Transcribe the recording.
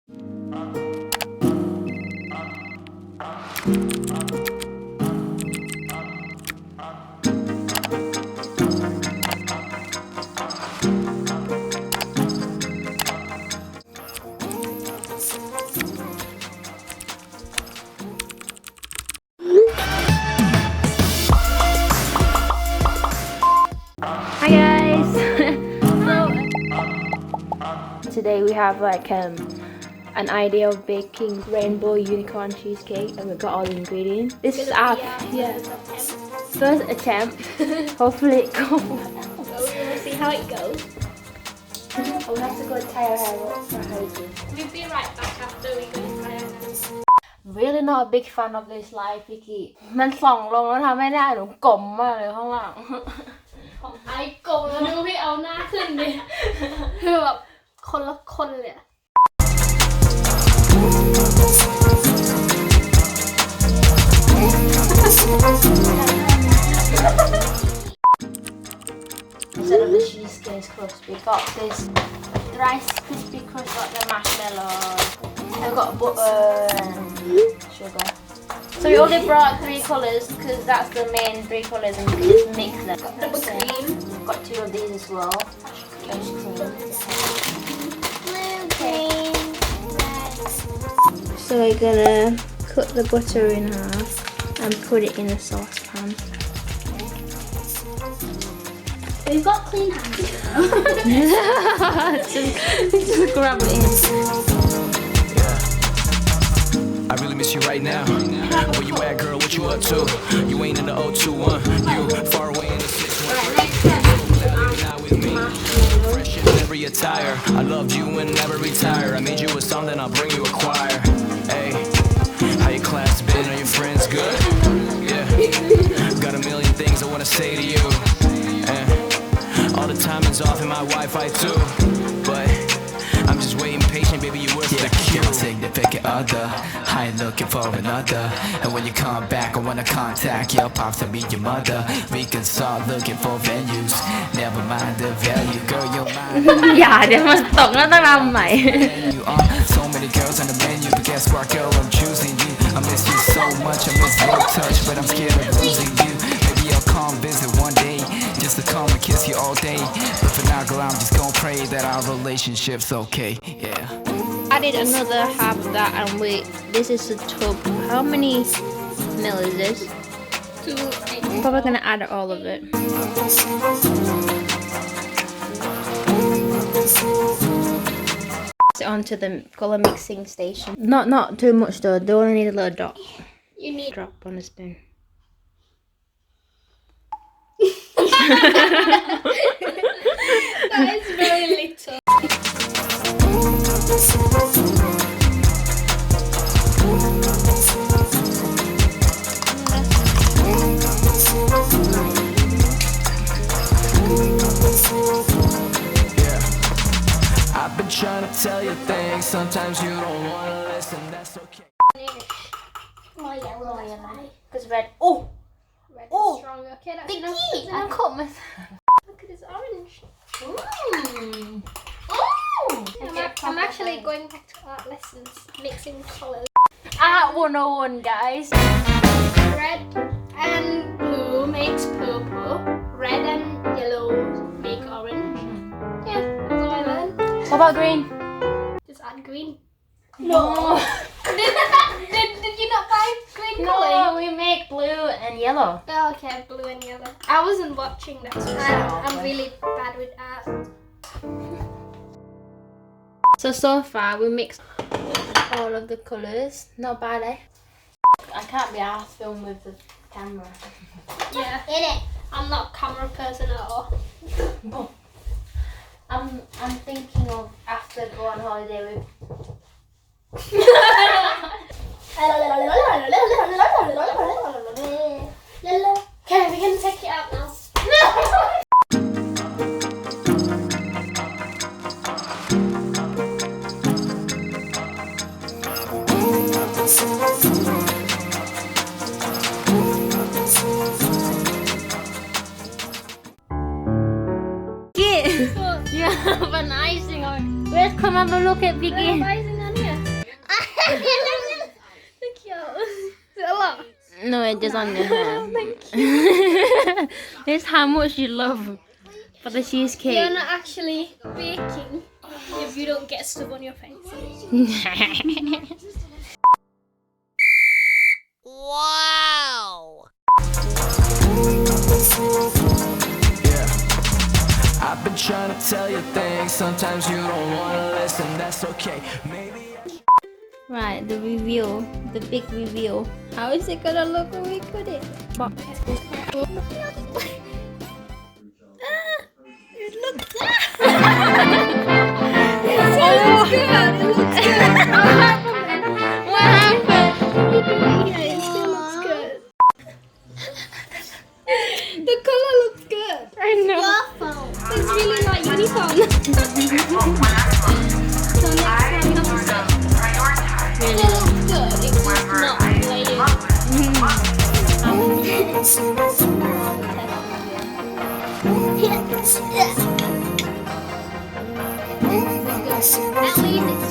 Hi guys! Today we have like an idea of baking rainbow unicorn cheesecake, and we've got all the ingredients. This is our first attempt. Hopefully it goes well. We'll see how it goes. We have to go tie our hair up for hygiene. We'll be right back after we go tie our hair. Really not a big fan of this light, Vicky. มันส่องลงแล้วทำไม่ได้หนูกลมมากเลยข้างหลัง ของไอ้โกงแล้วดูพี่เอาหน้าขึ้นดิคือแบบคนละคนเลยอะ Instead of the cheesecake crust, we got this rice crispy crust, got the marshmallow, I've got butter and sugar. So we only brought 3 colours because that's the main 3 colours, and we can just mix them. Double cream. Got 2 of these as well. Fresh cream. Blue cream. So we're gonna cut the butter in half and put it in a saucepan. We've got clean hands. just grab it in. I really miss you right now. Where you at, girl? What you up to? You ain't in the 021. You far away in the 6-1. Not with me. Fresh in every attire. I loved you and never retire. I made you a song, then I'll bring you a choir. Hey, how your class been? Are your friends good? Yeah. Got a million things I wanna say to you. All the timing's off in my Wi-Fi too, but I'm just waiting patient, baby, you worth the cue. You're a significant other, I ain't looking for another. And when you come back, I wanna contact your pops to meet your mother. We can start looking for venues, never mind the value, girl, you're mine. อย่าเดี๋ยวมันตกแล้วต้องทำใหม่ You are so many girls on the menu, but guess what, girl, I'm choosing you. I miss you so much, I miss your touch, but I'm scared of losing you. Maybe I'll come visit one day, just to come and kiss you all day. But for now, girl, I'm just gonna pray that our relationship's okay, yeah. Added another half of that, and this is a tub. How many mil is this? 2 eggs. I'm probably gonna add all of it. Onto the colour mixing station. Not too much though. They only need a little dot. You need Drop on a spoon. that is very little. I've been trying to tell you things, sometimes you don't wanna listen, that's okay. More yellow. Because red. Oh! Red Oh. is stronger. Okay, that's Vicky! enough. I'm cut my. Look at this orange. Mmm! I'm actually going back to art lessons, mixing colours. Art 101, guys. Red and blue makes purple. Red and yellow make orange. Yeah, that's what I learned. What about green? Just add green. No. Did you not buy green No, colour? we make blue and yellow. Oh, okay, blue and yellow. I wasn't watching that. I'm really bad with art. So far we mixed all of the colours. Not bad, eh? I can't be arsed filming with the camera. Yeah, in it. I'm not a camera person at all. I'm thinking of after go on holiday with. Okay, we can take it out now. You have an icing on. Let's come have a look at Vicky. Icing on here. Thank you. Is it a lot? No, it is on your hair. Thank you. It's how much you love for the cheesecake. You're not actually baking if you don't get stuff on your face. Wow. Yeah. I've been trying to tell you things. Sometimes you don't wanna listen. That's okay. Maybe. Right, the reveal, the big reveal. How is it gonna look when we put it? It looks good. It looks good. What happened? Yeah, it still looks good. The color looks good. I know. It's really like uniform. So next time you have to say, it looks good. It's just not layered. At least it's